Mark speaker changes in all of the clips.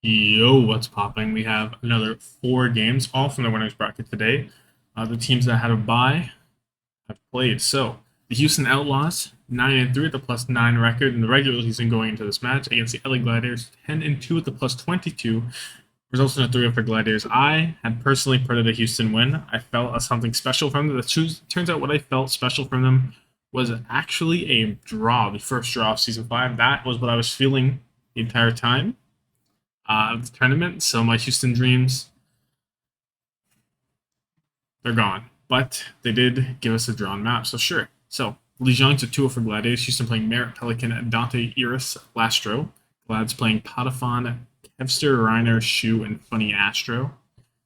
Speaker 1: Yo, what's popping? We have another 4 games, all from the winners bracket today. The teams that had a bye have played. So the Houston Outlaws 9-3 with a +9 record in the regular season going into this match against the LA Gladiators 10-2 with a +22, results in a 3-0 for Gladiators. I had personally predicted a Houston win. I felt something special from them. Turns out what I felt special from them was actually a draw, the first draw of season 5. That was what I was feeling the entire time of the tournament. So my Houston dreams, they're gone. But they did give us a drawn map, so sure. So Legion's a 2 for Gladiators. Houston playing Merritt, Pelican, Dante, Iris, Lastro. Glad's playing Patafon, Kevster, Reiner, Shu, and Funny Astro.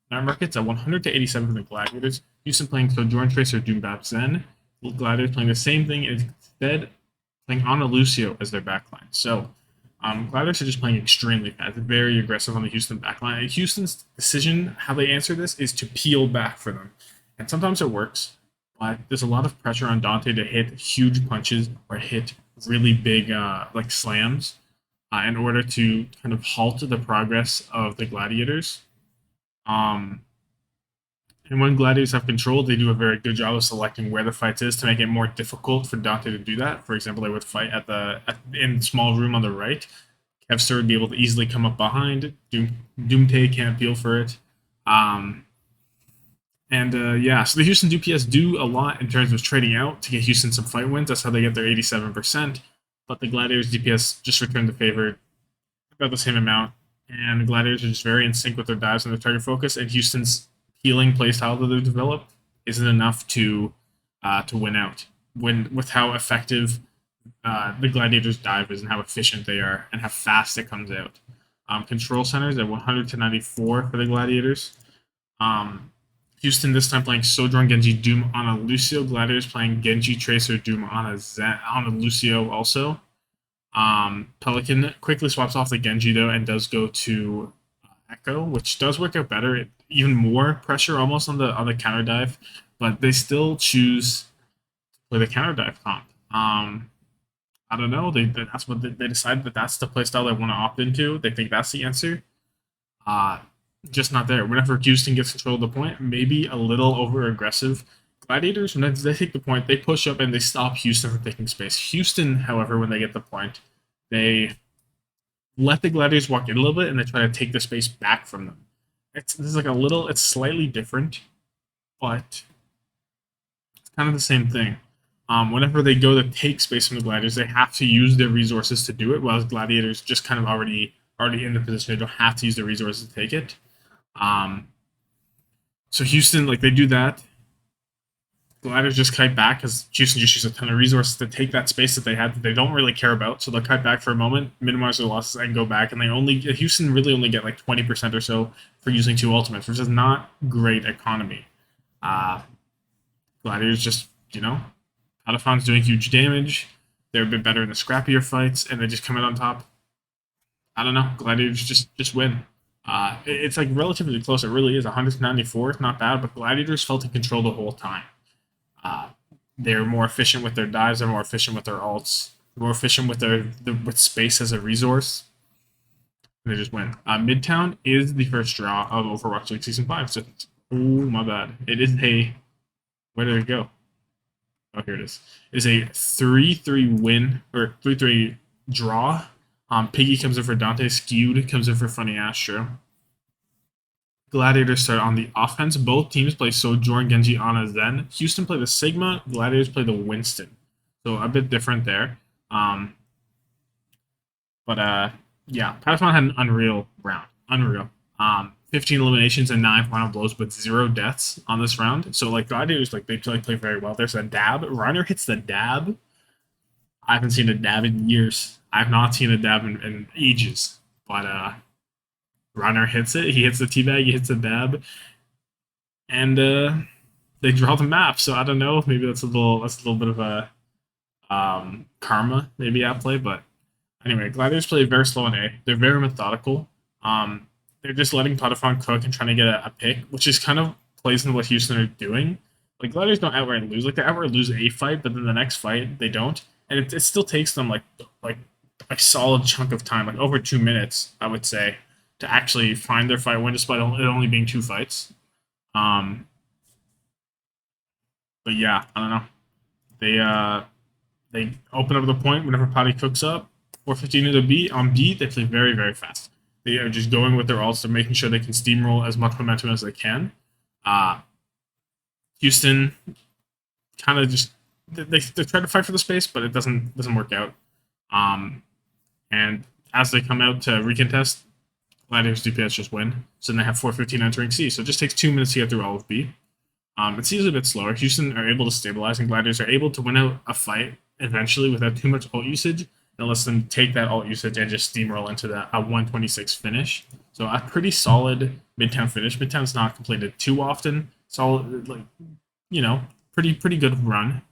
Speaker 1: Now markets at 100 to 87 for the Gladiators. Houston playing Sojourn Tracer, Doombap Zen. Gladiators playing the same thing, instead playing Ana Lucio as their backline. So Gladiators are just playing extremely fast, very aggressive on the Houston backline. And Houston's decision, how they answer this, is to peel back for them. And sometimes it works, but there's a lot of pressure on Dante to hit huge punches or hit really big like slams in order to kind of halt the progress of the Gladiators. Um, and when Gladiators have control, they do a very good job of selecting where the fight is to make it more difficult for Dante to do that. For example, they would fight in small room on the right. Kevster would be able to easily come up behind. Doomte can't peel for it. Yeah, so the Houston DPS do a lot in terms of trading out to get Houston some fight wins. That's how they get their 87%. But the Gladiators DPS just return the favor about the same amount. And the Gladiators are just very in sync with their dives and their target focus. And Houston's healing playstyle that they've developed isn't enough to win out. With how effective the Gladiators dive is and how efficient they are and how fast it comes out. Control centers at 100 to 94 for the Gladiators. Houston this time playing Sojourn, Genji, Doom, Ana Lucio. Gladiators playing Genji, Tracer, Doom, Ana Lucio also. Pelican quickly swaps off the Genji though and does go to Echo, which does work out better. Even more pressure almost on the counter dive, but they still choose to play the counter dive comp. I don't know. That's what they decided that that's the playstyle they want to opt into. They think that's the answer. Just not there. Whenever Houston gets control of the point, maybe a little over aggressive. Gladiators, when they take the point, they push up and they stop Houston from taking space. Houston, however, when they get the point, they let the Gladiators walk in a little bit and they try to take the space back from them. It's slightly different, but it's kind of the same thing. Whenever they go to take space from the Gladiators, they have to use their resources to do it, while Gladiators just kind of already in the position. They don't have to use their resources to take it. So Houston, like they do that. Gladiators just kite back because Houston just uses a ton of resources to take that space that they had that they don't really care about. So they'll kite back for a moment, minimize their losses, and go back. And Houston really only get like 20% or so for using 2 ultimates, which is not great economy. Gladiators just, Patafon's doing huge damage. They're a bit better in the scrappier fights, and they just come out on top. I don't know. Gladiators just win. It's like relatively close. It really is. 194. It's not bad, but Gladiators felt in control the whole time. They're more efficient with their dives. They're more efficient with their ults. They're more efficient with with space as a resource. And they just win. Midtown is the first draw of Overwatch League Season 5. So, oh my bad. It is a... Where did it go? Oh, here it is. It is a 3-3 win, or 3-3 draw. Piggy comes in for Dante. Skewed comes in for Funny Astro. Gladiators start on the offense. Both teams play Sojourn, Genji, Ana, Zen. Houston play the Sigma. Gladiators play the Winston. So a bit different there. Yeah, Patafon had an unreal round. Unreal. 15 eliminations and 9 final blows, but 0 deaths on this round. So like Gladiators, they play very well. There's a dab. Reiner hits the dab. I haven't seen a dab in years. I've not seen a dab in ages. But Reiner hits it. He hits the teabag. He hits the dab, and they draw the map. So I don't know. Maybe that's a little bit of a karma maybe at play. But anyway, Gladiators play very slow in A. They're very methodical. They're just letting Patafon cook and trying to get a pick, which is kind of plays into what Houston are doing. Like Gladiators don't outright lose. Like they outright lose a fight, but then the next fight they don't, and it still takes them like a solid chunk of time, like over 2 minutes, I would say, to actually find their fight win, despite it only being 2 fights. But yeah, I don't know. They open up the point whenever Potty cooks up. 4:15 to the B on B. They play very, very fast. They are just going with their ults. They're making sure they can steamroll as much momentum as they can. Houston kind of just they try to fight for the space, but it doesn't work out. And as they come out to recontest, Gladiators DPS just win. So then they have 4:15 entering C. So it just takes 2 minutes to get through all of B. It seems a bit slower. Houston are able to stabilize, and Gladiators are able to win out a fight eventually without too much ult usage. It lets them take that ult usage and just steamroll into a 126 finish. So a pretty solid Midtown finish. Midtown's not completed too often. Solid, like, you know, pretty good run.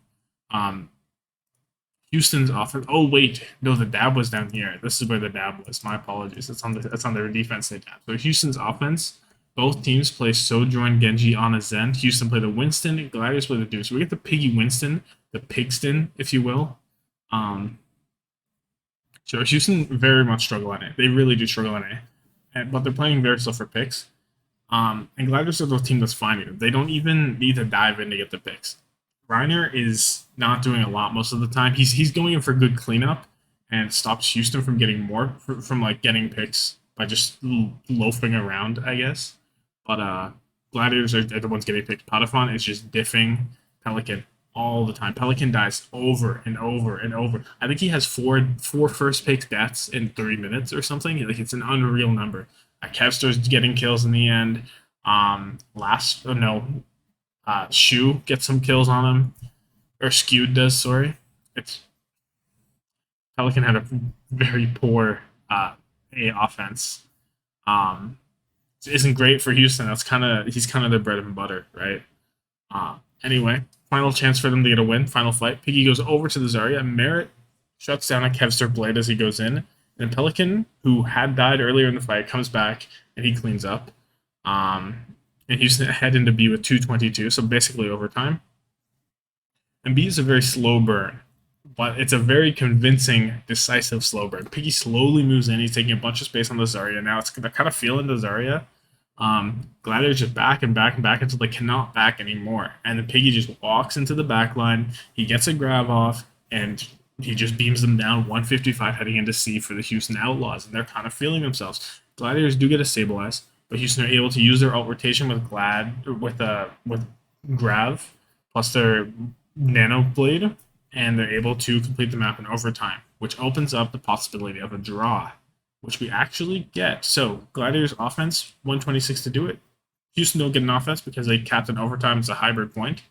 Speaker 1: Houston's offense. Oh wait, no, the dab was down here. This is where the dab was. My apologies. It's on their defense. They dab. So Houston's offense. Both teams play Sojourn, Genji, Ana, Zen. Houston play the Winston. Gladiators play the Deuce. So we get the Piggy Winston, the Pigston, if you will. So Houston very much struggle on it. They really do struggle on it. But they're playing very slow for picks. And Gladiators are the team that's finding them. They don't even need to dive in to get the picks. Reiner is not doing a lot most of the time. He's going in for good cleanup and stops Houston from getting more from like getting picks by just loafing around, I guess. But Gladiators are the ones getting picked. Patafon is just diffing Pelican all the time. Pelican dies over and over and over. I think he has four first pick deaths in 3 minutes or something. Like, it's an unreal number. Kevstar's getting kills in the end. Shu gets some kills on him. Or Skewed does, sorry. Pelican had a very poor A offense. It isn't great for Houston. He's kind of their bread and butter, right? Anyway, final chance for them to get a win. Final fight. Piggy goes over to the Zarya. Merritt shuts down a Kevstar blade as he goes in. And Pelican, who had died earlier in the fight, comes back and he cleans up. And Houston head into B with 2:22, so basically overtime. And B is a very slow burn, but it's a very convincing, decisive slow burn. Piggy slowly moves in. He's taking a bunch of space on the Zarya. Now they're kind of feeling the Zarya. Gladiators just back and back and back until they cannot back anymore. And then Piggy just walks into the back line. He gets a grab off, and he just beams them down 155 heading into C for the Houston Outlaws. And they're kind of feeling themselves. Gladiators do get a stabilize, but Houston are able to use their ult rotation with Grav plus their Nano Blade, and they're able to complete the map in overtime, which opens up the possibility of a draw, which we actually get. So Gladiators offense, 126 to do it. Houston don't get an offense because they capped in overtime as a hybrid point.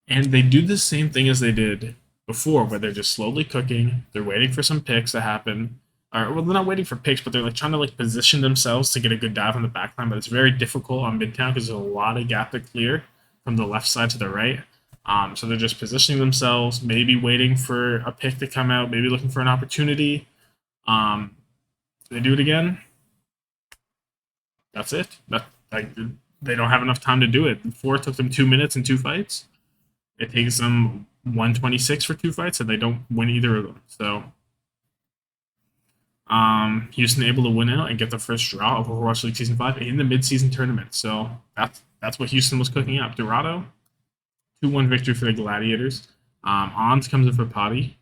Speaker 1: And they do the same thing as they did before, where they're just slowly cooking. They're waiting for some picks to happen. Well, they're not waiting for picks, but they're like trying to like position themselves to get a good dive on the backline. But it's very difficult on Midtown because there's a lot of gap to clear from the left side to the right. So they're just positioning themselves, maybe waiting for a pick to come out, maybe looking for an opportunity. They do it again. That's it. They don't have enough time to do it. Before it took them 2 minutes and 2 fights. It takes them 126 for 2 fights, and they don't win either of them. So Houston able to win out and get the first draw of Overwatch League Season 5 in the mid-season tournament. So that's what Houston was cooking up. Dorado, 2-1 victory for the Gladiators. Ons comes in for Potty.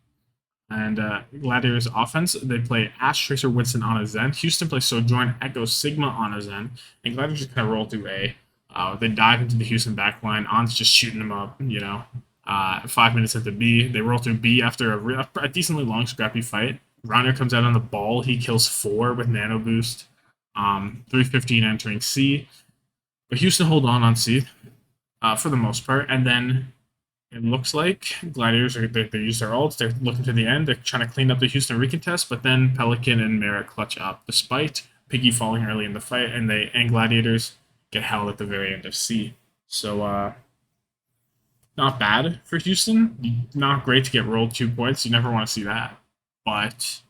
Speaker 1: And Gladiators offense, they play Ash, Tracer, Winston, Ana, Zen. Houston plays Sojourn, Echo, Sigma, Ana, Zen. And Gladiators just kind of roll through A. They dive into the Houston backline. On's just shooting them up, 5 minutes into B. They roll through B after a decently long, scrappy fight. Reiner comes out on the ball. He kills 4 with Nano Boost. 3:15 entering C. But Houston hold on C for the most part. And then it looks like Gladiators, they use their ults. They're looking to the end. They're trying to clean up the Houston recontest. But then Pelican and Merritt clutch up despite Piggy falling early in the fight. And Gladiators get held at the very end of C. So, not bad for Houston. Not great to get rolled 2 points. You never want to see that. But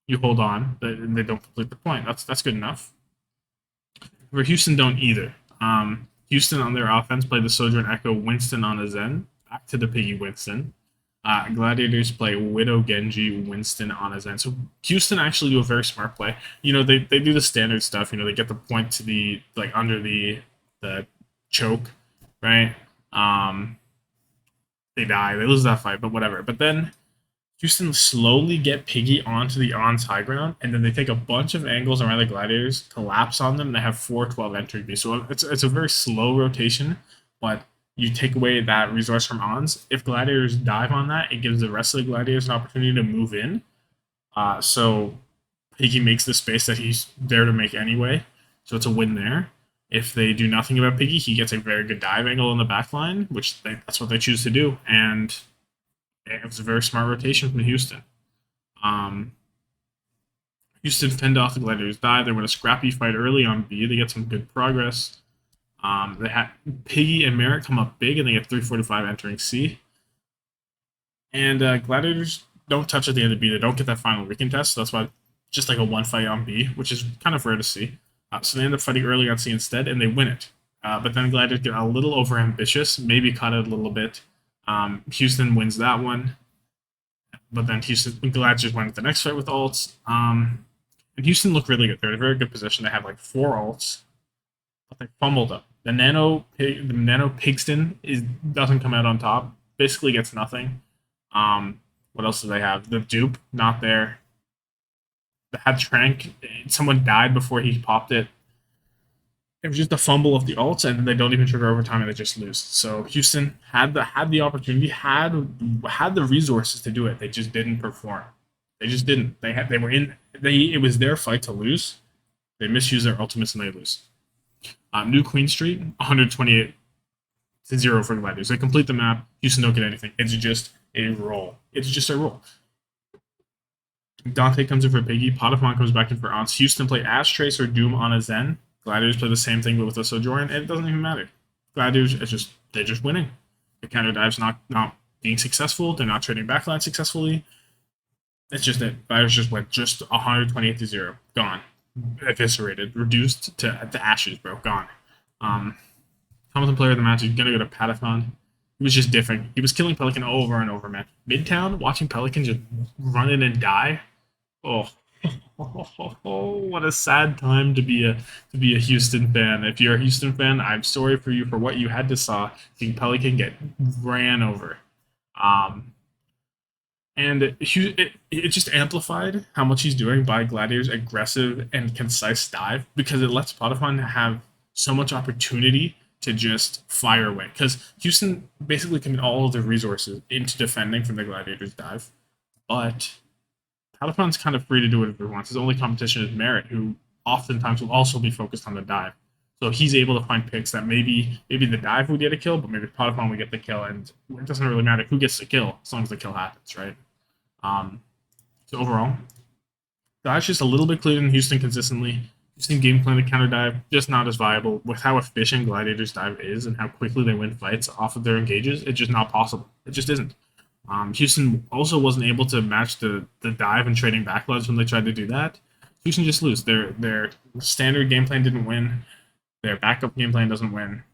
Speaker 1: you hold on, and they don't complete the point. That's good enough. For Houston, don't either. Houston on their offense played the Sojourn, Echo, Winston on a Zen. Back to the Piggy Winston. Gladiators play Widow, Genji, Winston on his end. So Houston actually do a very smart play. They do the standard stuff. They get the point to the under the choke, right? They die, they lose that fight, but whatever. But then Houston slowly get Piggy onto the On's high ground, and then they take a bunch of angles around the Gladiators, collapse on them, and they have 4-12 entry B. So it's a very slow rotation, but you take away that resource from Ons. If Gladiators dive on that, it gives the rest of the Gladiators an opportunity to move in. So Piggy makes the space that he's there to make anyway. So it's a win there. If they do nothing about Piggy, he gets a very good dive angle in the back line, which that's what they choose to do. And it was a very smart rotation from Houston. Houston fend off the Gladiators' dive. They win a scrappy fight early on B. They get some good progress. They had Piggy and Merritt come up big, and they get 345 entering C. And Gladiators don't touch at the end of B. They don't get that final recontest, so that's why just like a one fight on B, which is kind of rare to see. So they end up fighting early on C instead, and they win it. But then Gladiators get a little overambitious, maybe cut it a little bit. Houston wins that one. But then Gladiators went the next fight with ults. And Houston looked really good. They're in a very good position. They have like 4 ults, but they fumbled up. The Nano Pigston doesn't come out on top. Basically gets nothing. What else do they have? The dupe, not there. They had Trank. Someone died before he popped it. It was just a fumble of the ults, and they don't even trigger overtime, and they just lose. So Houston had the opportunity, had the resources to do it. They just didn't perform. They just didn't. It was their fight to lose. They misuse their ultimates and they lose. New Queen Street, 128 to 0 for Gladiators. They complete the map. Houston don't get anything. It's just a roll. It's just a roll. Dante comes in for Piggy. Potiphon comes back in for Ons. Houston play Ash Tracer, Doom on a Zen. Gladiators play the same thing, but with a Sojourn, and it doesn't even matter. Gladiators, they're just winning. The counter dive's not being successful. They're not trading backline successfully. It's just that Gladiators just went just 128 to 0. Gone. Eviscerated. Reduced to ashes, bro. Gone. Hamilton player of the match is going to go to Potiphon. He was just different. He was killing Pelican over and over, man. Midtown, watching Pelican just run in and die. Oh, what a sad time to be a Houston fan. If you're a Houston fan, I'm sorry for you for what you had to saw. Seeing Pelican get ran over. And it just amplified how much he's doing by Gladiator's aggressive and concise dive, because it lets Potiphon have so much opportunity to just fire away. Because Houston basically committed all of their resources into defending from the Gladiator's dive. But Potiphon's kind of free to do whatever he wants. His only competition is Merritt, who oftentimes will also be focused on the dive. So he's able to find picks that maybe the dive would get a kill, but maybe Potiphon would get the kill, and it doesn't really matter who gets the kill as long as the kill happens, right? So overall, dive's just a little bit cleaner than Houston consistently. Houston game plan to counter dive, just not as viable. With how efficient Gladiators dive is and how quickly they win fights off of their engages, it's just not possible. It just isn't. Houston also wasn't able to match the dive and trading backlines when they tried to do that. Houston just lose. Their standard game plan didn't win. Their backup game plan doesn't win.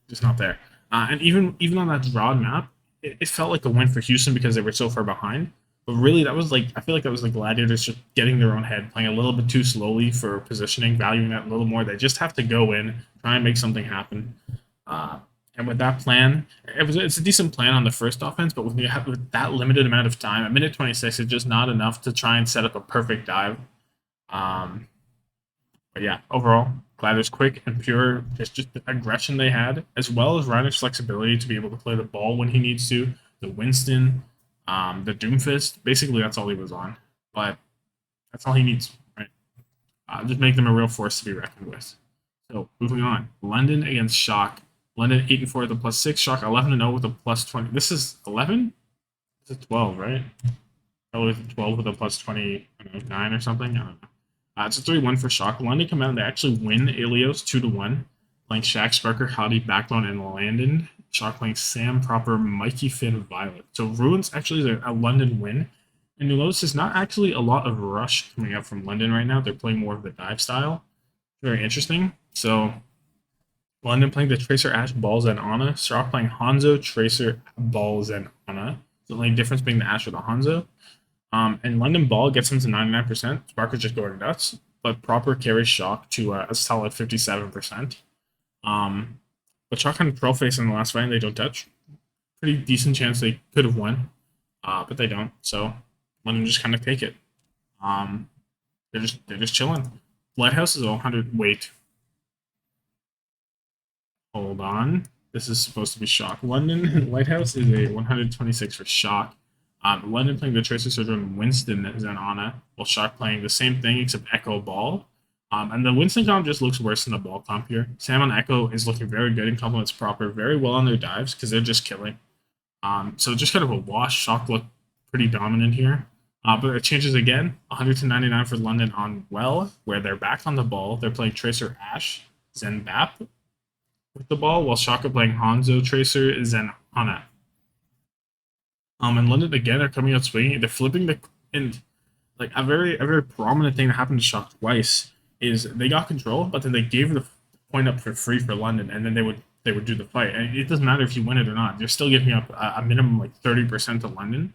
Speaker 1: Just not there. And even on that broad map, it felt like a win for Houston because they were so far behind. But really, I feel like that was the Gladiators just getting their own head, playing a little bit too slowly for positioning, valuing that a little more. They just have to go in, try and make something happen. And with that plan, it's a decent plan on the first offense, but with that limited amount of time, at minute 26, it's just not enough to try and set up a perfect dive. But yeah, overall, Gladiators quick and pure, just the aggression they had, as well as Reiner's flexibility to be able to play the ball when he needs to, the Winston, the Doomfist. Basically, that's all he was on. But that's all he needs, right? Just make them a real force to be reckoned with. So, moving on. London against Shock. London 8-4 with a +6. Shock 11-0 with a +20. This is 11? This is 12, right? Probably 12 with a +29 or something. I don't know. It's a 3-1 for Shock. London come out and they actually win Ilios 2-1. Playing Shaq, Sparker, Hottie, Backbone, and Landon. Shock playing Sam, Proper, Mikey, Finn, Violet. So Ruins actually is a London win. And you'll notice there's not actually a lot of rush coming up from London right now. They're playing more of the dive style. Very interesting. So London playing the Tracer, Ash, Balls, and Ana. Shock playing Hanzo, Tracer, Balls, and Ana. The only difference being the Ash or the Hanzo. And London Ball gets him to 99%. Sparker's just going nuts. But Proper carries Shock to a solid 57%. But Shock had a Troll Face in the last fight and they don't touch. Pretty decent chance they could have won. But they don't. So London just kind of take it. They're just chilling. Lighthouse is 100. Wait. Hold on. This is supposed to be Shock. London Lighthouse is a 126 for Shock. London playing the Tracer Surgeon Winston Zenana, while Shock playing the same thing except Echo Ball. And the Winston comp just looks worse than the Ball comp here. Sam on Echo is looking very good and complements Proper very well on their dives because they're just killing. So just kind of a wash. Shock look pretty dominant here. But it changes again. 100 to 99 for London on Well, where they're back on the ball. They're playing Tracer Ash, Zen Bap with the ball, while Shock are playing Hanzo, Tracer, Zen Hana. And London again are coming out swinging. They're flipping the and like a very prominent thing that happened to Shock twice is they got control, but then they gave the point up for free for London, and then they would do the fight. And it doesn't matter if you win it or not. They're still giving up a minimum like 30% to London.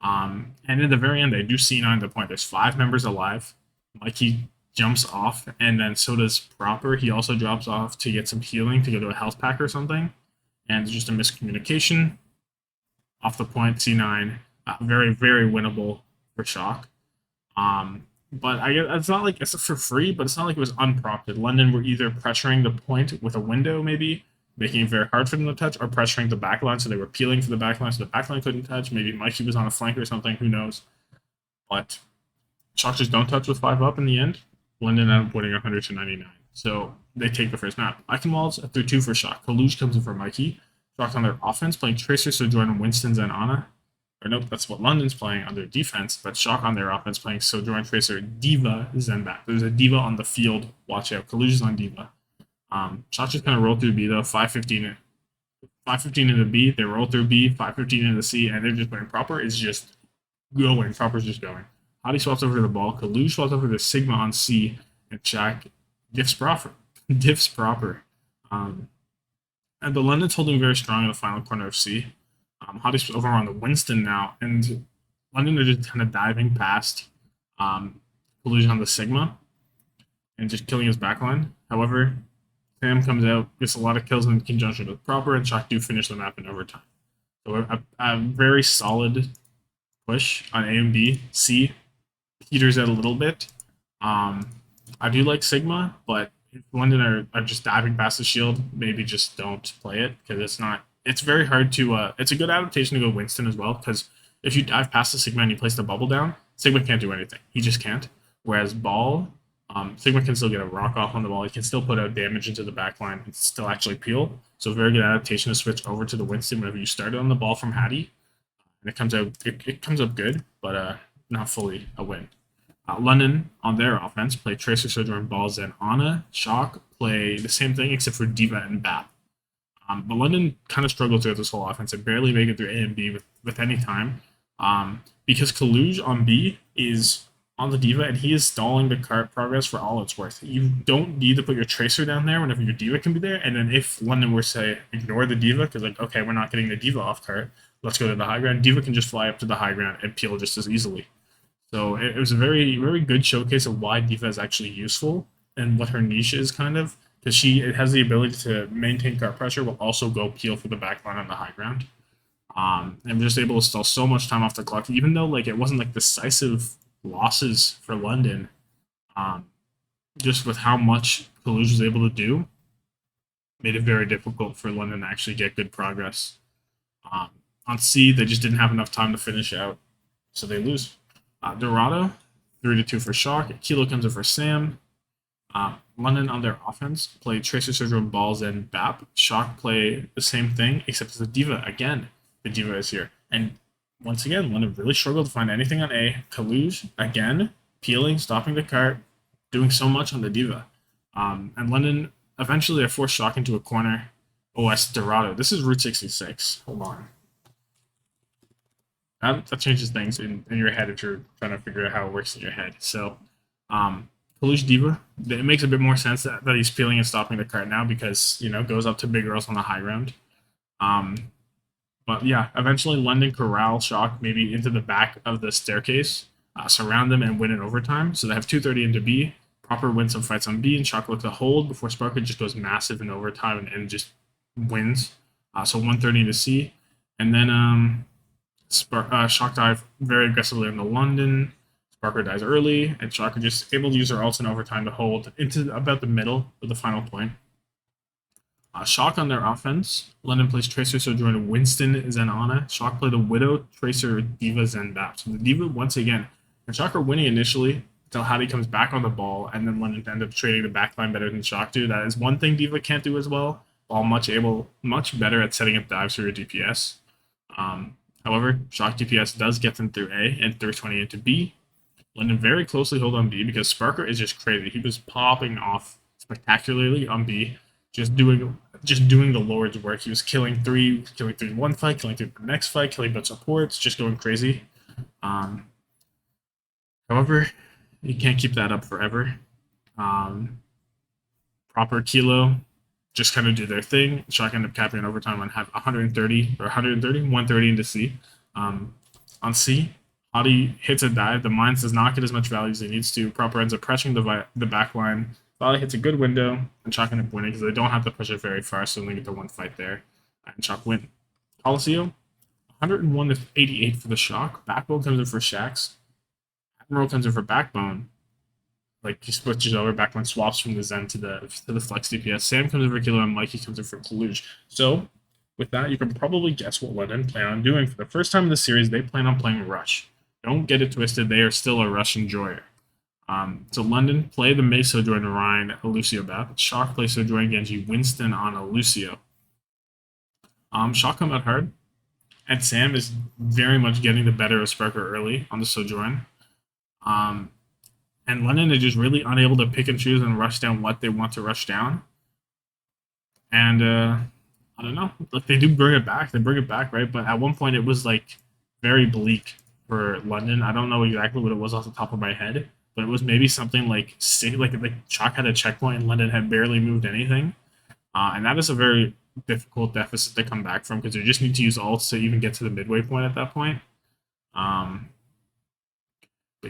Speaker 1: And in the very end, they do C9 the point. There's 5 members alive. Mikey jumps off, and then so does Proper. He also drops off to get some healing to go to a health pack or something. And it's just a miscommunication. Off the point, C9. Very winnable for Shock. But I guess it's not like it's for free, but it's not like it was unprompted. London were either pressuring the point with a window, maybe, making it very hard for them to touch, or pressuring the backline, so they were peeling for the backline, so the backline couldn't touch. Maybe Mikey was on a flank or something, who knows. But Shock just don't touch with 5 up in the end. London ended up winning 100 to 99. So they take the first map. Eichenwald's at 3-2 for Shock. Kaluj comes in for Mikey. Shock on their offense, playing Tracer, Sojourn, Winston's, and Anna. Or nope, that's what London's playing on their defense, but Shock on their offense playing Sojourn, Tracer, Diva, Zenback. There's a Diva on the field. Watch out. Kaluj is on Diva. Shock just kind of rolled through B, though. 515 into B. They roll through B, 515 into C, and they're just playing Proper. Is just going. Proper's just going. Hottie swaps over to the ball. Kaluj swaps over to Sigma on C, and Shaq diffs Proper. Diffs Proper. And the London's holding very strong in the final corner of C. Hottie's over on the Winston now, and London are just kind of diving past Kaluj on the Sigma and just killing his backline. However, Sam comes out, gets a lot of kills in conjunction with Proper, and Shock do finish the map in overtime. So a very solid push on A and B. C peters out a little bit. I do like Sigma, but if London are just diving past the shield, maybe just don't play it, because it's very hard to it's a good adaptation to go Winston as well, because if you dive past the Sigma and you place the bubble down, Sigma can't do anything. He just can't. Whereas Ball, Sigma can still get a rock off on the ball. He can still put out damage into the backline and still actually peel. So very good adaptation to switch over to the Winston whenever you started on the ball from Hattie. And it comes up good, but not fully a win. London on their offense play Tracer, Sojourn, Balls, and Anna. Shock play the same thing except for Diva and Bap. But London kind of struggled throughout this whole offense and barely make it through A and B with any time. Because Kaluj on B is on the Diva, and he is stalling the cart progress for all it's worth. You don't need to put your Tracer down there whenever your Diva can be there, and then if London were to say, ignore the Diva, because like, okay, we're not getting the Diva off cart, let's go to the high ground, Diva can just fly up to the high ground and peel just as easily. So it was a very good showcase of why Diva is actually useful and what her niche is, kind of, because it has the ability to maintain cart pressure while also go peel for the backline on the high ground. And we're just able to stall so much time off the clock, even though like it wasn't like decisive losses for London. Just with how much Kaluj was able to do, made it very difficult for London to actually get good progress. On C, they just didn't have enough time to finish out, so they lose. Dorado, 3-2 for Shock. Kilo comes in for Sam. London on their offense play Tracer, Surgeon, Balls, and Bap. Shock play the same thing, except as the Diva. Again, the Diva is here. And once again, London really struggled to find anything on A. Kaluj, again, peeling, stopping the cart, doing so much on the Diva. And London eventually are forced Shock into a corner. OS Dorado. This is Route 66. Hold on. That changes things in your head if you're trying to figure out how it works in your head. So, Kaluj Diva, it makes a bit more sense that he's peeling and stopping the cart now because, goes up to big girls on the high ground. But yeah, eventually London corral Shock maybe into the back of the staircase, surround them, and win in overtime. So they have 230 into B. Proper wins some fights on B, and Shock look to hold before Sparker just goes massive in overtime and just wins. So 130 into C. And then Shock dive very aggressively into London. Sparker dies early, and Shock are just able to use her ults in overtime to hold into about the middle of the final point. Shock on their offense. London plays Tracer, Sojourner, Winston, Zenana. Shock play the Widow, Tracer, D.Va, Zen, Bap. So the D.Va, once again, and Shock are winning initially until Hattie comes back on the ball, and then London end up trading the backline better than Shock do. That is one thing D.Va can't do as well, while much better at setting up dives for your DPS. However, Shock DPS does get them through A and 320 into B. London very closely hold on B because Sparker is just crazy. He was popping off spectacularly on B, just doing the Lord's work. He was killing three in one fight, killing three in the next fight, killing both supports, just going crazy. However, you can't keep that up forever. Proper Kilo just kind of do their thing. Shock end up capping in overtime and have 130 into C. On C, Hottie hits a dive. The Mines does not get as much value as he needs to. Proper ends up pressuring the back line. Volley hits a good window, and Shock end up winning because they don't have to push it very far, so they only get the one fight there. And Shock win. Coliseum, 101 to 88 for the Shock. Backbone comes in for Shax. Admiral comes in for Backbone. Like, he switches over, Backbone swaps from the Zen to the Flex DPS. Sam comes in for Kilo, and Mikey comes in for Kaluj. So, with that, you can probably guess what London plan on doing. For the first time in the series, they plan on playing Rush. Don't get it twisted, they are still a Rush enjoyer. So London play the Mei Sojourner Ryan, Lucio Bap. Shock play Sojourner Genji, Winston on a Lucio. Shock come out hard, and Sam is very much getting the better of Sparker early on the Sojourn. And London is just really unable to pick and choose and rush down what they want to rush down. And I don't know. Like, they do bring it back. They bring it back, right? But at one point, it was like very bleak for London. I don't know exactly what it was off the top of my head, but it was maybe something like Shock had a checkpoint and London had barely moved anything. And that is a very difficult deficit to come back from because you just need to use ults to even get to the midway point at that point. But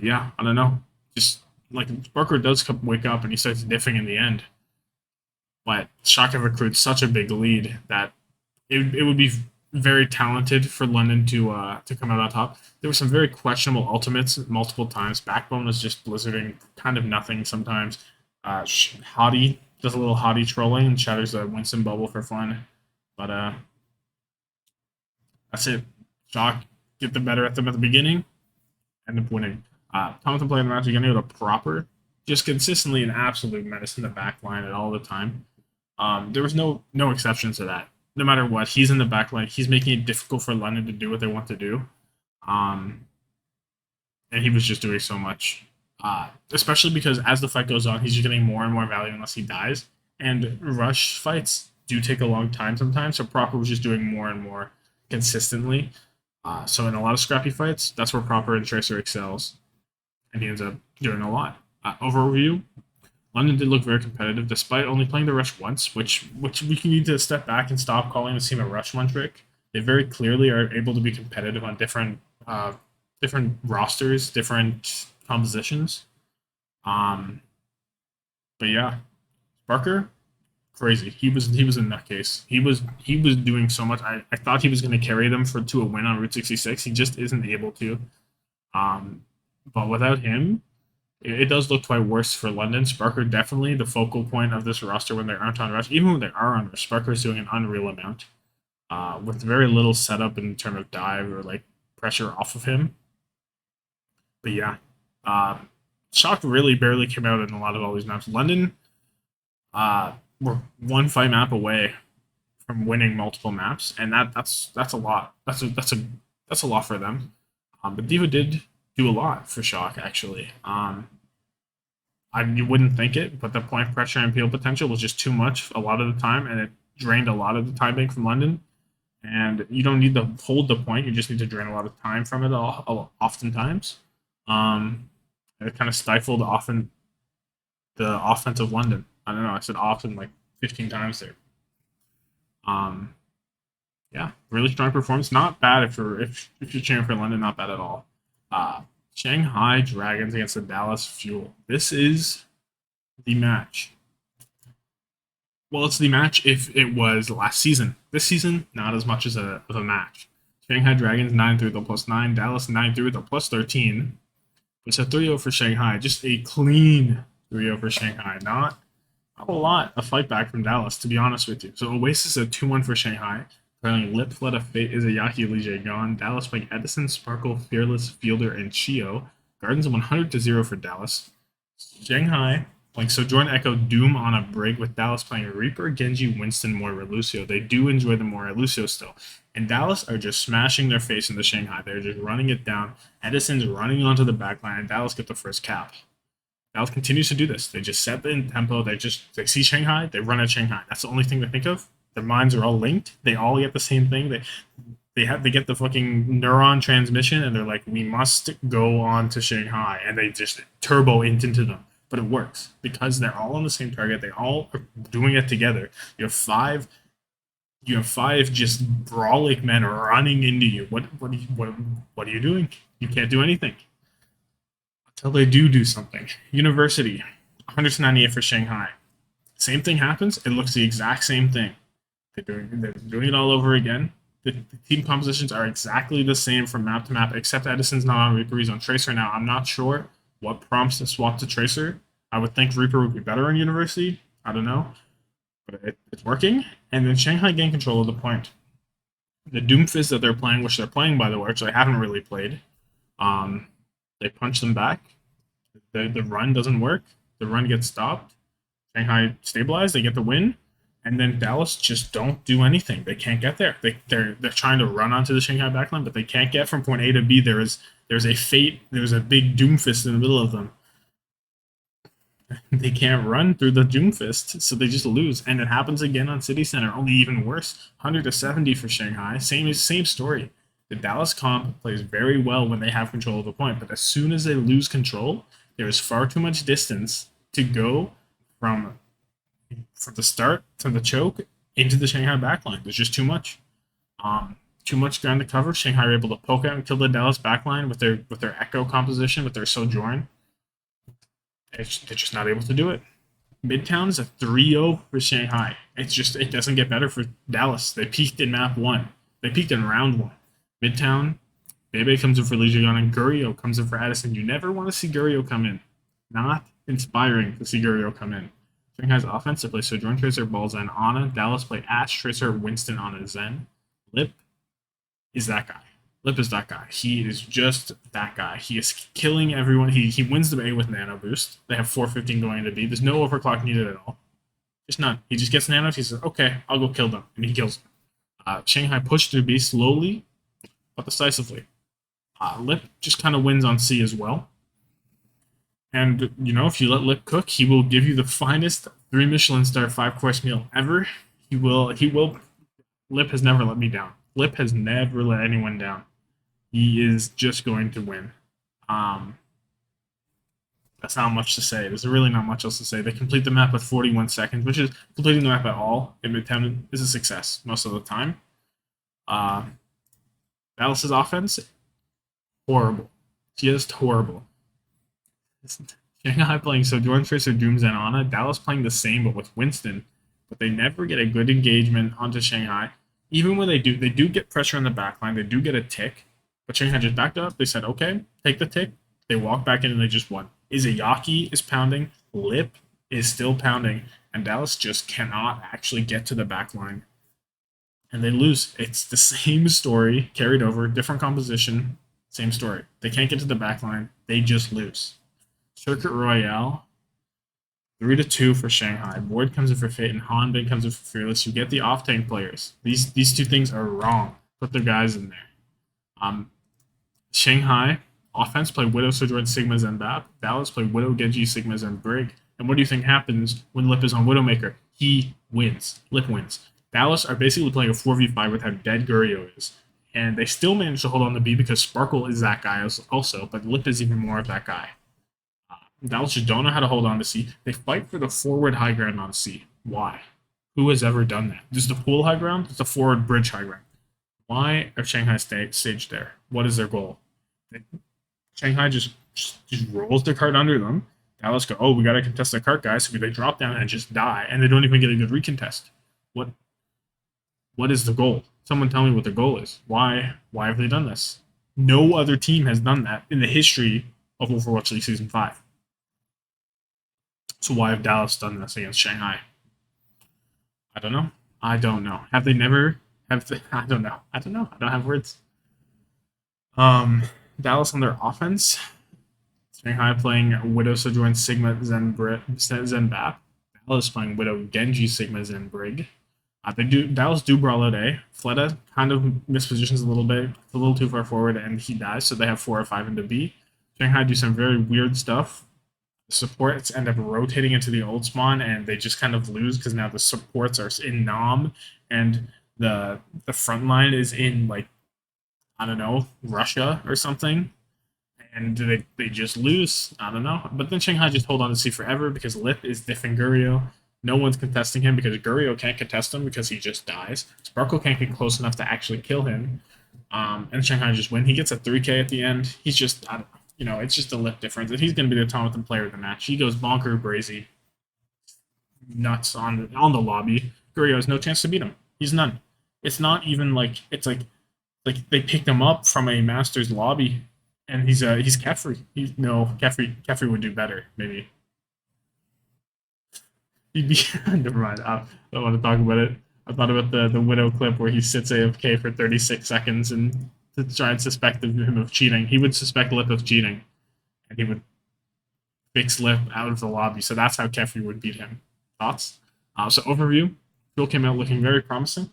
Speaker 1: yeah, I don't know. Just like Sparker does wake up and he starts diffing in the end. But Shock have accrued such a big lead that it would be very talented for London to come out on top. There were some very questionable ultimates multiple times. Backbone was just blizzarding kind of nothing sometimes. Hottie does a little Hottie trolling and shatters the Winston bubble for fun. But that's it. Shock get the better at them at the beginning, end up winning. Thompson playing the match again with a proper, just consistently an absolute menace in the back line at all the time. There was no exceptions to that. No matter what, he's in the back line. He's making it difficult for London to do what they want to do. And he was just doing so much. Especially because as the fight goes on, he's just getting more and more value unless he dies. And rush fights do take a long time sometimes, so Proper was just doing more and more consistently. So in a lot of scrappy fights, that's where Proper and Tracer excels. And he ends up doing a lot. Overview, London did look very competitive despite only playing the rush once, which we can need to step back and stop calling this team a rush one trick. They very clearly are able to be competitive on different rosters, different compositions. But yeah, Barker, crazy. He was a nutcase. He was doing so much. I thought he was going to carry them to a win on Route 66. He just isn't able to. But without him, it does look quite worse for London. Sparker definitely the focal point of this roster when they aren't on rush. Even when they are on rush, Sparker is doing an unreal amount with very little setup in terms of dive or like pressure off of him. But yeah, Shock really barely came out in a lot of all these maps. London were one fight map away from winning multiple maps, and that's a lot. That's a lot for them. But D.Va did do a lot for Shock, actually. You wouldn't think it, but the point pressure and peel potential was just too much a lot of the time, and it drained a lot of the time bank from London. And you don't need to hold the point; you just need to drain a lot of time from it. Oftentimes, it kind of stifled often the offense of London. I don't know. I said often like 15 times there. Yeah, really strong performance. Not bad if you're cheering for London. Not bad at all. Uh, Shanghai Dragons against the Dallas Fuel. This is the match. Well, it's the match if it was last season. This season, not as much as a match. Shanghai Dragons 9-3 with a +9. Dallas 9-3 with a +13. It's a 3-0 for Shanghai. Just a clean 3-0 for Shanghai. Not a lot of fight back from Dallas, to be honest with you. So Oasis a 2-1 for Shanghai. Playing Lip, Fleta, Fate, Izayaki, Lige, Gone. Dallas playing Edison, Sparkle, Fearless, Fielder, and Chio. Gardens 100-0 for Dallas. Shanghai playing Sojourn, Echo, Doom on a break with Dallas playing Reaper, Genji, Winston, Moira, Lucio. They do enjoy the Moira, Lucio still. And Dallas are just smashing their face into Shanghai. They're just running it down. Edison's running onto the backline, and Dallas get the first cap. Dallas continues to do this. They just set the tempo. They see Shanghai, they run at Shanghai. That's the only thing they think of. Their minds are all linked. They all get the same thing. They get the fucking neuron transmission, and they're like, we must go on to Shanghai, and they just turbo into them. But it works because they're all on the same target. They all are doing it together. You have five just brawlic men running into you. What are you doing? You can't do anything until they do something. University, 198 for Shanghai. Same thing happens. It looks the exact same thing. They're doing it all over again. The team compositions are exactly the same from map to map, except Edison's not on Reaper. He's on Tracer now. I'm not sure what prompts to swap to Tracer. I would think Reaper would be better in University. I don't know. But it's working. And then Shanghai gain control of the point. The Doomfist that they're playing, which they're playing, by the way, which I haven't really played, they punch them back. The run doesn't work. The run gets stopped. Shanghai stabilized. They get the win. And then Dallas just don't do anything. They can't get there. They're trying to run onto the Shanghai backline, but they can't get from point A to B. There's a fate. There's a big Doomfist in the middle of them. They can't run through the Doomfist, so they just lose. And it happens again on City Center, only even worse. 100-70 for Shanghai. Same story. The Dallas comp plays very well when they have control of the point, but as soon as they lose control, there is far too much distance to go from the start to the choke into the Shanghai backline. There's just too much. Too much ground to cover. Shanghai are able to poke out and kill the Dallas backline with their Echo composition, with their Sojourn. They're just not able to do it. Midtown is a 3-0 for Shanghai. It doesn't get better for Dallas. They peaked in map 1. They peaked in round 1. Midtown, Bebe comes in for Legion, and Gurio comes in for Addison. You never want to see Gurio come in. Not inspiring to see Gurio come in. Shanghai's offense, they play Sojourn, Tracer, Ball, Zen, Ana. Dallas play Ash, Tracer, Winston, Ana, Zen. Lip is that guy. Lip is that guy. He is just that guy. He is killing everyone. He wins the A with Nano Boost. They have 415 going into B. There's no overclock needed at all. Just none. He just gets Nanos. He says, okay, I'll go kill them. And he kills them. Shanghai pushed through B slowly, but decisively. Lip just kind of wins on C as well. And, if you let Lip cook, he will give you the finest 3 Michelin star 5-course meal ever. He will. Lip has never let me down. Lip has never let anyone down. He is just going to win. That's not much to say. There's really not much else to say. They complete the map with 41 seconds, which is completing the map at all in Midtown is a success most of the time. Dallas's offense, horrible. Just horrible. Shanghai playing Sojourn, Tracer, Dooms, and Ana. Dallas playing the same, but with Winston. But they never get a good engagement onto Shanghai. Even when they do get pressure on the backline. They do get a tick. But Shanghai just backed up. They said, okay, take the tick. They walk back in and they just won. Izayaki is pounding. Lip is still pounding. And Dallas just cannot actually get to the backline. And they lose. It's the same story carried over, different composition, same story. They can't get to the backline. They just lose. Circuit Royale, 3-2 for Shanghai. Boyd comes in for Fate, and Hanbin comes in for Fearless. You get the off-tank players. These two things are wrong. Put their guys in there. Shanghai offense play Widow, Sojourn, Sigmas, and Bap. Dallas play Widow, Genji, Sigmas, and Brig. And what do you think happens when Lip is on Widowmaker? He wins. Lip wins. Dallas are basically playing a 4v5 with how dead Gurio is. And they still manage to hold on to B because Sparkle is that guy also, but Lip is even more of that guy. Dallas just don't know how to hold on to C. They fight for the forward high ground on C. Why? Who has ever done that? There's the pool high ground, there's the forward bridge high ground. Why are Shanghai staged there? What is their goal? Shanghai just rolls their cart under them. Dallas go, oh, we got to contest the cart, guys. So they drop down and just die, and they don't even get a good recontest. What is the goal? Someone tell me what the goal is. Why have they done this? No other team has done that in the history of Overwatch League Season 5. So why have Dallas done this against Shanghai? I don't know. I don't know. Have they never? I don't know. I don't know. I don't have words. Dallas on their offense. Shanghai playing Widow Sojourn Sigma Zen Bap. Dallas playing Widow Genji Sigma Zen Brig. Dallas do brawl out A. Fleta kind of mispositions a little bit, a little too far forward, and he dies, so they have 4 or 5 into B. Shanghai do some very weird stuff. The supports end up rotating into the old spawn, and they just kind of lose because now the supports are in Nam, and the front line is in, like, I don't know, Russia or something. And they just lose. I don't know. But then Shanghai just hold on to C forever because Lip is diffing Gurio. No one's contesting him because Gurio can't contest him because he just dies. Sparkle can't get close enough to actually kill him. And Shanghai just win. He gets a 3K at the end. He's just, it's just a Lip difference. And he's going to be the Automaton player of the match. He goes bonker brazy. Nuts on the lobby. Gurio has no chance to beat him. He's none. It's not even like, it's like they picked him up from a Masters lobby. And he's Kefri. Kefri would do better, maybe. He'd be never mind. I don't want to talk about it. I thought about the Widow clip where he sits AFK for 36 seconds and to try and suspect him of cheating. He would suspect Lip of cheating, and he would fix Lip out of the lobby. So that's how Kefri would beat him. Thoughts? So overview. Fuel came out looking very promising.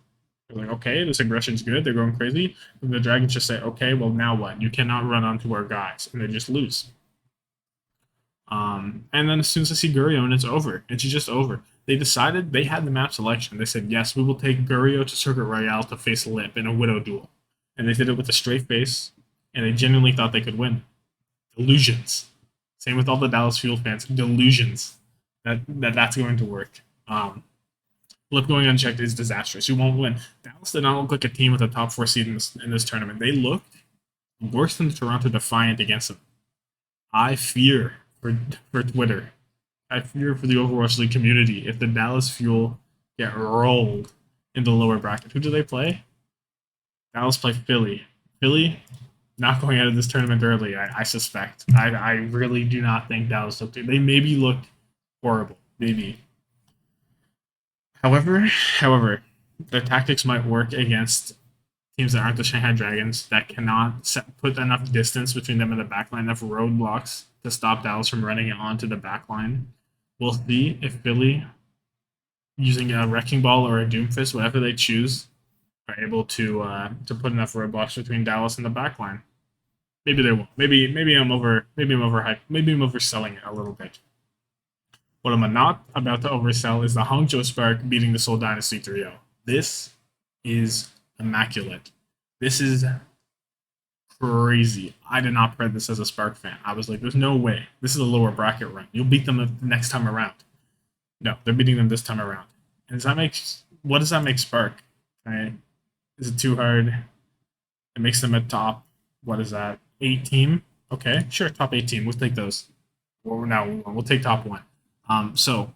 Speaker 1: They're like, okay, this aggression's good. They're going crazy. And the Dragons just say, okay, well, now what? You cannot run onto our guys. And they just lose. And then as soon as I see Gurio, and it's over. It's just over. They decided they had the map selection. They said, yes, we will take Gurio to Circuit Royale to face Lip in a Widow duel. And they did it with a straight face. And they genuinely thought they could win. Delusions. Same with all the Dallas Fuel fans. Delusions. That's going to work. Lip going unchecked is disastrous. You won't win. Dallas did not look like a team with a top 4 seed in this tournament. They looked worse than the Toronto Defiant against them. I fear for Twitter. I fear for the Overwatch League community if the Dallas Fuel get rolled in the lower bracket. Who do they play? Dallas play Philly. Philly not going out of this tournament early, I suspect. I really do not think Dallas looked. They maybe looked horrible. Maybe. However, their tactics might work against teams that aren't the Shanghai Dragons that cannot put enough distance between them and the backline, enough roadblocks to stop Dallas from running it onto the backline. We'll see if Philly, using a Wrecking Ball or a Doomfist, whatever they choose, are able to put enough roadblocks between Dallas and the backline. Maybe they won't. Maybe I'm overhyped. Maybe I'm overselling it a little bit. What I'm not about to oversell is the Hangzhou Spark beating the Seoul Dynasty 3-0. This is immaculate. This is crazy. I did not predict this as a Spark fan. I was like, there's no way. This is a lower bracket run. You'll beat them the next time around. No, they're beating them this time around. And what does that make Spark? Right? Is it too hard? It makes them a top, what is that, 8 team? Okay, sure, top 8 team. We'll take those. We'll take top 1. So,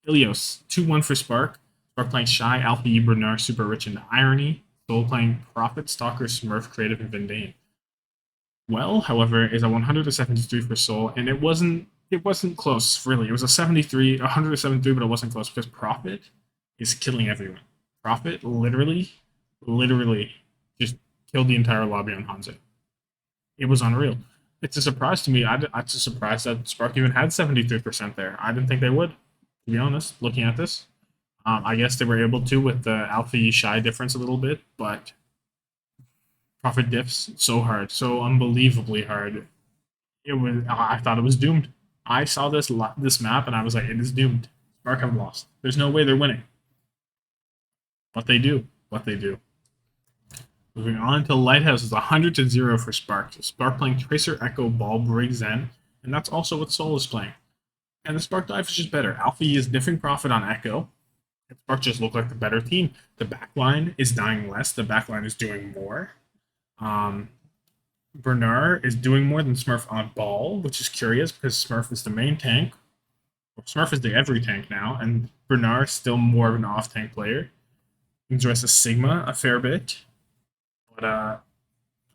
Speaker 1: Ilios, 2-1 for Spark. Spark playing Shy, Alpha, Bernard, Super Rich, and Irony. Soul playing Prophet, Stalker, Smurf, Creative, and Vindane. Well, however, is a 173 for Soul, and it wasn't close, really. It was a 173, but it wasn't close because Prophet is killing everyone. Prophet literally just killed the entire lobby on Hanzo. It was unreal. It's a surprise to me. I'm just surprised that Spark even had 73% there. I didn't think they would, to be honest, looking at this. I guess they were able to with the Alpha Shy difference a little bit, but Prophet diffs so hard, so unbelievably hard. I thought it was doomed. I saw this map and I was like, it is doomed. Spark have lost. There's no way they're winning. But they do. Moving on to Lighthouse is 100-0 for Spark. So Spark playing Tracer, Echo, Ball, Brig, Zen, and that's also what Soul is playing. And the Spark dive is just better. Alfie is diffing Prophet on Echo, Spark just looked like the better team. The backline is dying less. The backline is doing more. Bernard is doing more than Smurf on ball, which is curious because Smurf is the main tank. Smurf is the every tank now, and Bernard is still more of an off tank player. He enjoys a Sigma a fair bit, but I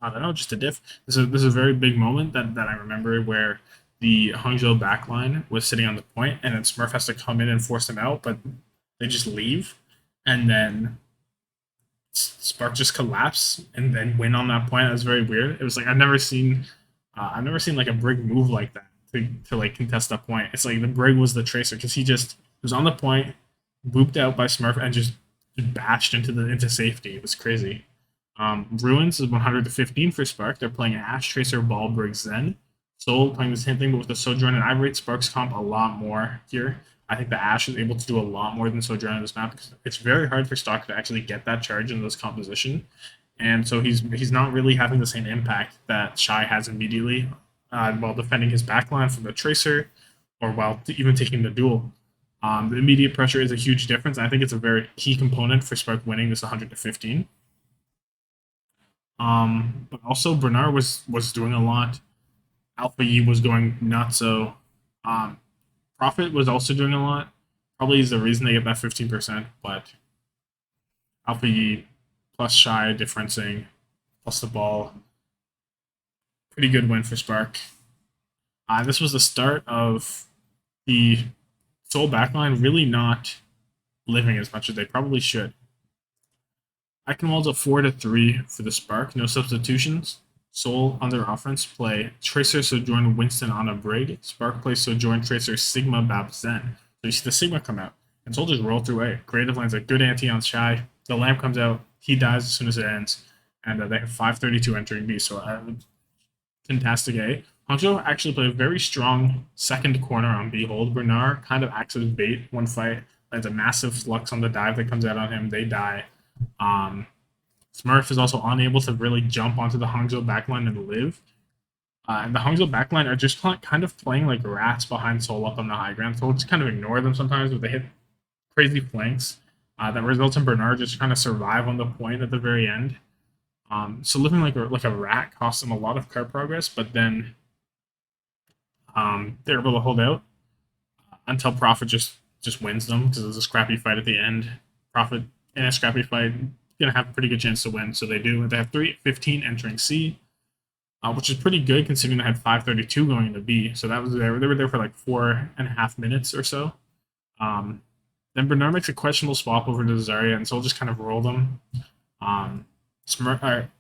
Speaker 1: don't know, just a diff. This is a very big moment that I remember where the Hangzhou backline was sitting on the point, and then Smurf has to come in and force them out, but they just leave, and then Spark just collapse and then win on that point. That was very weird. It was like I've never seen like a Brig move like that to like contest that point. It's like the Brig was the tracer because he just was on the point, booped out by Smurf, and just bashed into safety. It was crazy. Ruins is 100 to 15 for Spark. They're playing Ash, Tracer, Ball, Brig, Zen. Soul playing the same thing, but with the Sojourn, and I rate Spark's comp a lot more here. I think the Ash is able to do a lot more than Sojourn on this map because it's very hard for Stock to actually get that charge in this composition. And so he's not really having the same impact that Shy has immediately while defending his backline from the Tracer or while even taking the duel. The immediate pressure is a huge difference. I think it's a very key component for Spark winning this 100 to 15. But also Bernard was doing a lot. Alpha Yi was going nuts. So Profit was also doing a lot. Probably is the reason they get that 15%, but Alpha Yi plus Shy differencing plus the ball. Pretty good win for Spark. This was the start of the Soul backline really not living as much as they probably should. Eichenwald's a 4-3 for the Spark, no substitutions. Soul on their offense play Tracer, Sojourn, Winston on a Brig. Spark plays Sojourn, Tracer, Sigma, Bab, Zen. So you see the Sigma come out, and Soul just roll through A. Creative lands a good anti on Shy. The lamp comes out, he dies as soon as it ends, and they have 532 entering B. So fantastic A. Hangzhou actually played a very strong second corner on B hold. Bernard kind of acts as bait one fight, lands a massive flux on the dive that comes out on him. They die. Smurf is also unable to really jump onto the Hangzhou backline and live. And the Hangzhou backline are just kind of playing like rats behind Soul up on the high ground. So we'll just kind of ignore them sometimes, but they hit crazy flanks. That results in Bernard just trying to survive on the point at the very end. So living like a rat costs them a lot of card progress, but then they're able to hold out until Profit just wins them because it's a scrappy fight at the end. Profit in a scrappy fight gonna have a pretty good chance to win, so they do. They have 3-15 entering C, which is pretty good considering they had 532 going into B. So that was they were there for like 4.5 minutes or so. Then Bernard makes a questionable swap over to Zarya, and Soul just kind of roll them. Profit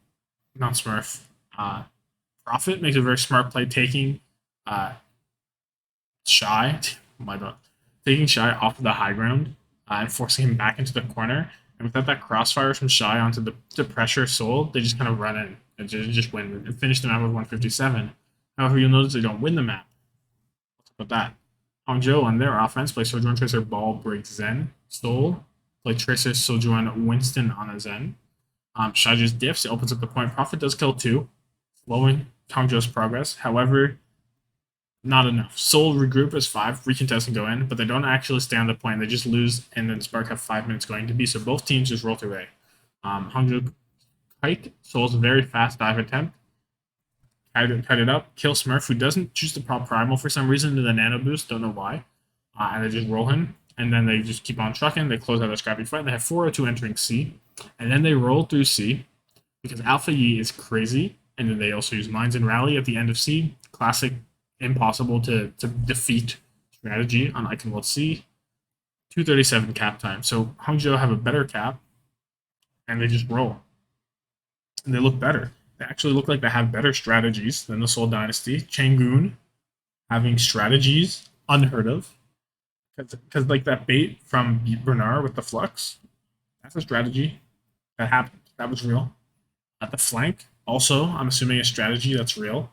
Speaker 1: makes a very smart play taking Shy, taking Shy off of the high ground and forcing him back into the corner. And without that crossfire from Shy onto the pressure Soul, they just kind of run in and just win and finish the map with 157. However, you'll notice they don't win the map. What's up with that? Hangzhou on their offense play Sojourn, Tracer, Ball, Brig, Zen. Soul play Tracer, Sojourn, Winston on a Zen. Shy just diffs. It opens up the point. Profit does kill 2, slowing Hangzhou's progress. However, not enough. Soul regroup as 5, recontest and go in, but they don't actually stay on the point. They just lose, and then Spark have 5 minutes going to B. So both teams just roll through A. Hangzhou kite. Soul's a very fast dive attempt. Cut it up. Kill Smurf, who doesn't choose to pop Primal for some reason to the Nano Boost. Don't know why. And they just roll him. And then they just keep on trucking. They close out a scrappy fight. They have 402 entering C. And then they roll through C because Alpha Yi is crazy. And then they also use Mines and Rally at the end of C. Classic impossible to defeat strategy on Eichenwald C. 237 cap time. So Hangzhou have a better cap, and they just roll. And they look better. They actually look like they have better strategies than the Seoul Dynasty. Changun having strategies unheard of. Because like that bait from Bernard with the flux, that's a strategy that happened. That was real. At the flank, also, I'm assuming a strategy that's real.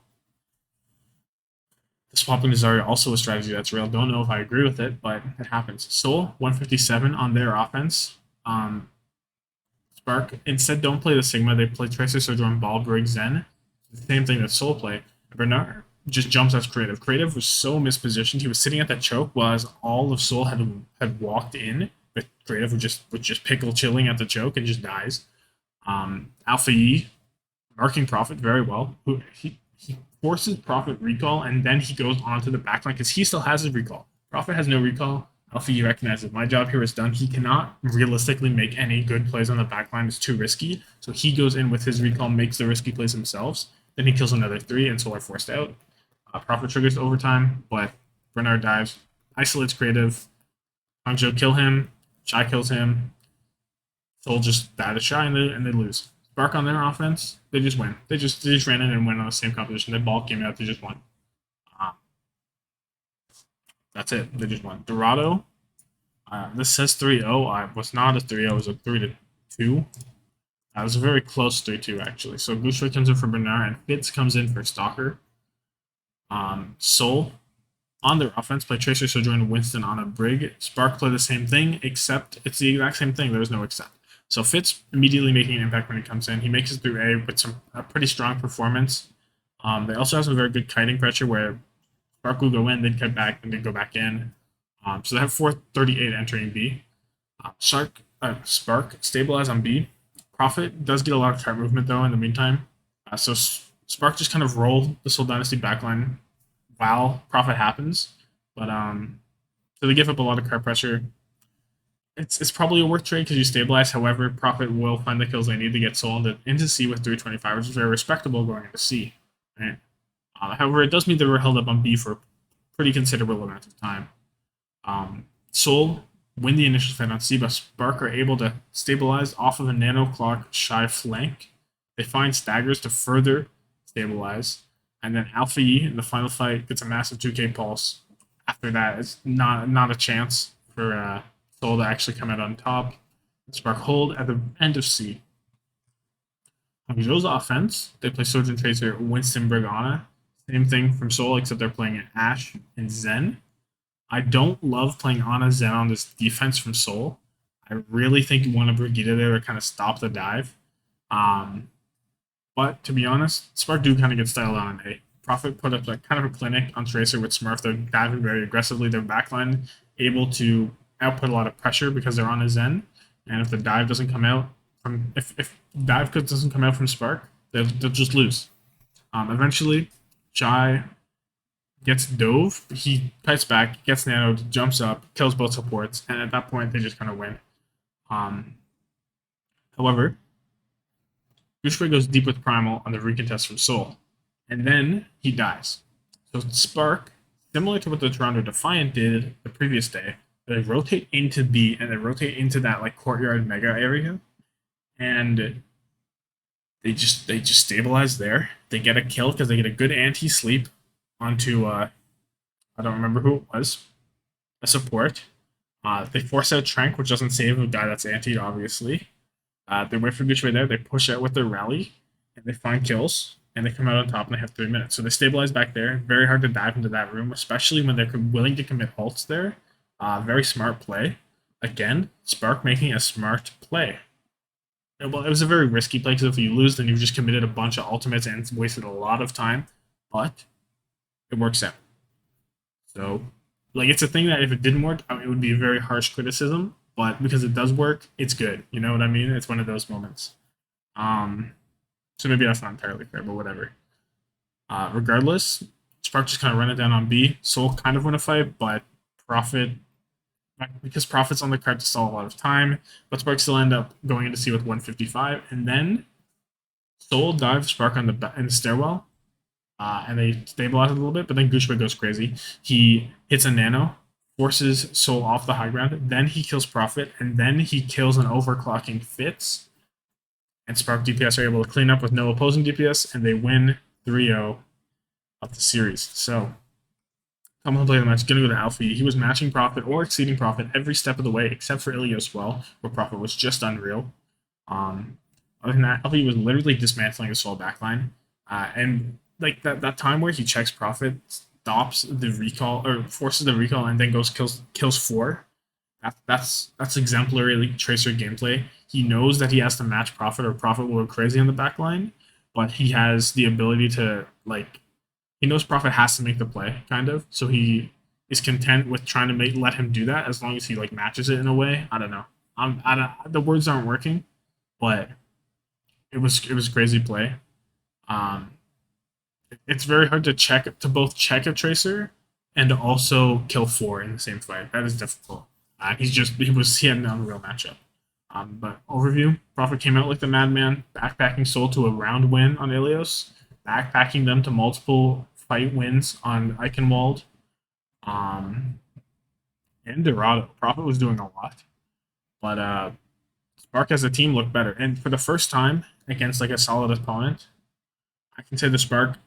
Speaker 1: The swapping to Zarya also a strategy that's real. Don't know if I agree with it, but it happens. Soul, 157 on their offense. Spark, instead, don't play the Sigma. They play Tracer, Sojourn, Ball, Brig, Zen. The same thing that Soul play. Bernard just jumps as Creative. Creative was so mispositioned. He was sitting at that choke while all of Soul had walked in but Creative would just pickle chilling at the choke and just dies. Alpha E marking Profit very well. He forces Profit recall, and then he goes on to the backline because he still has his recall. Profit has no recall. Alpha E recognizes my job here is done. He cannot realistically make any good plays on the backline. It's too risky. So he goes in with his recall, makes the risky plays himself. Then he kills another 3, and Soul are forced out. Profit triggers overtime, but Bernard dives, isolates Creative. Hangzhou kill him. Shy kills him. Soul just die to Shy, and they lose. Spark on their offense, they just win. They just ran in and went on the same composition. They ball came out, they just won. That's it. They just won. Dorado, this says 3-0. It was not a 3-0. It was a 3-2. It was a very close 3-2, actually. So Gushue comes in for Bernard, and Fitz comes in for Stalker. Soul, on their offense, play Tracer, Sojourn, Winston on a Brig. Spark play the same thing, except it's the exact same thing. There's no except. So Fitz immediately making an impact when he comes in. He makes it through A with a pretty strong performance. They also have some very good kiting pressure where Spark will go in, then kite back, and then go back in. So they have 438 entering B. Spark stabilize on B. Profit does get a lot of card movement though in the meantime. So Spark just kind of roll the Soul Dynasty backline while Profit happens. But so they give up a lot of card pressure. It's probably a worth trade because you stabilize. However, Profit will find the kills they need to get Soul into C with 325, which is very respectable going into C. Right? However, it does mean they were held up on B for a pretty considerable amount of time. Soul win the initial fight on C, but Spark are able to stabilize off of a Nano Clock Shy flank. They find staggers to further stabilize, and then Alpha E in the final fight gets a massive 2k pulse. After that, it's not a chance for Soul to actually come out on top. Spark hold at the end of C. Hangzhou's offense, they play Sojourn Tracer, Winston, Brigana. Same thing from Soul, except they're playing Ash and Zen. I don't love playing Ana Zen on this defense from Soul. I really think you want a Brigitte there to kind of stop the dive. But to be honest, Spark do kind of get styled on A. Profit put up like kind of a clinic on Tracer with Smurf. They're diving very aggressively. Their backline able to output a lot of pressure because they're on a Zen. And if the dive doesn't come out from if dive doesn't come out from Spark, they'll just lose. Eventually, Shy gets dove, he kites back, gets nanoed, jumps up, kills both supports, and at that point they just kind of win. However, Gushue goes deep with Primal on the recontest from Soul, and then he dies. So Spark, similar to what the Toronto Defiant did the previous day, they rotate into B and they rotate into that like courtyard mega area, and they just stabilize there. They get a kill because they get a good anti-sleep onto I don't remember who it was, a support. They force out Trank, which doesn't save a guy that's antied, obviously. They wait for Gushue there, they push out with their rally, and they find kills, and they come out on top, and they have 3 minutes. So they stabilize back there. Very hard to dive into that room, especially when they're willing to commit halts there. Very smart play. Again, Spark making a smart play. Well, it was a very risky play, because if you lose, then you've just committed a bunch of ultimates and wasted a lot of time, but it works out. So, like, it's a thing that if it didn't work, it would be a very harsh criticism, but because it does work, it's good. You know what I mean? It's one of those moments. So maybe that's not entirely fair, but whatever. Regardless, Spark just kind of run it down on B. Soul kind of win a fight, but Profit, because Profit's on the card to stall a lot of time, but Spark still end up going into C with 155, and then Soul dives Spark on in the stairwell, and they stabilize it a little bit, but then Gushue goes crazy. He hits a nano, forces Soul off the high ground, then he kills Profit, and then he kills an overclocking Fitz, and Spark DPS are able to clean up with no opposing DPS, and they win 3-0 of the series. So, come on, play the match. Gonna go to Alpha. He was matching Profit or exceeding Profit every step of the way, except for Ilios well, where Profit was just unreal. Other than that, Alpha was literally dismantling his Soul backline, and like that time where he checks Profit, stops the recall or forces the recall, and then kills 4. That's exemplary Tracer gameplay. He knows that he has to match Profit or Profit will go crazy on the backline, but he has the ability to he knows Profit has to make the play, kind of. So he is content with trying to let him do that as long as he like matches it in a way. I don't know. I don't, the words aren't working, but it was crazy play. Um, it's very hard to both check a tracer and also kill 4 in the same fight. That is difficult. He had an unreal matchup. But overview, Prophet came out like the madman, backpacking Soul to a round win on Ilios, backpacking them to multiple fight wins on Eichenwald, and Dorado. Prophet was doing a lot, but Spark as a team looked better. And for the first time against like a solid opponent, I can say the Spark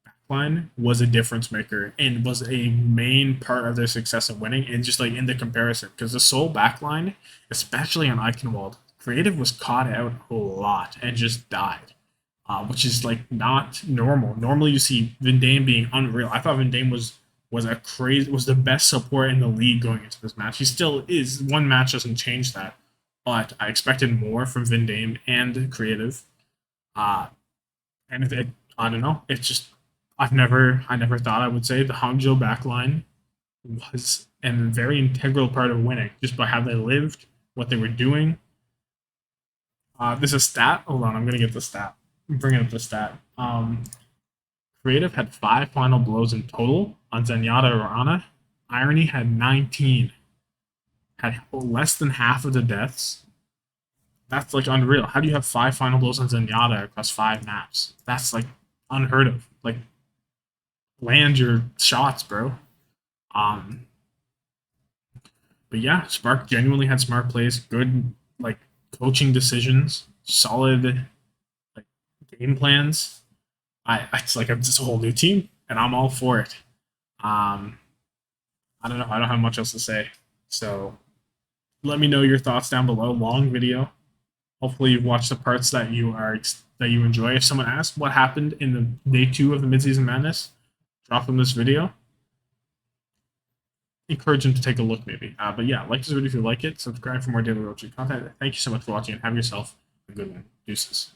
Speaker 1: backline was a difference maker and was a main part of their success in winning. And just like in the comparison, because the Soul backline, especially on Eichenwald, Creative was caught out a lot and just died. Which is like not normal. Normally, you see Vindame being unreal. I thought Vindame was the best support in the league going into this match. He still is. One match doesn't change that, but I expected more from Vindame and Creative. And I don't know. It's just I never thought I would say the Hangzhou backline was a very integral part of winning, just by how they lived, what they were doing. There's a stat. Hold on, I'm gonna get the stat. I'm bringing up the stat. Creative had 5 final blows in total on Zenyatta or Ana. Irony had 19. Had less than half of the deaths. That's like unreal. How do you have 5 final blows on Zenyatta across 5 maps? That's like unheard of. Like, land your shots, bro. But yeah, Spark genuinely had smart plays, good like coaching decisions, solid like game plans. It's like it's a whole new team, and I'm all for it. I don't know. I don't have much else to say. So let me know your thoughts down below. Long video. Hopefully you've watched the parts that you enjoy. If someone asks what happened in the day 2 of the Midseason Madness, drop them this video. Encourage them to take a look, maybe. But yeah, like this video if you like it. Subscribe for more daily road content. Thank you so much for watching, and have yourself a good one. Deuces.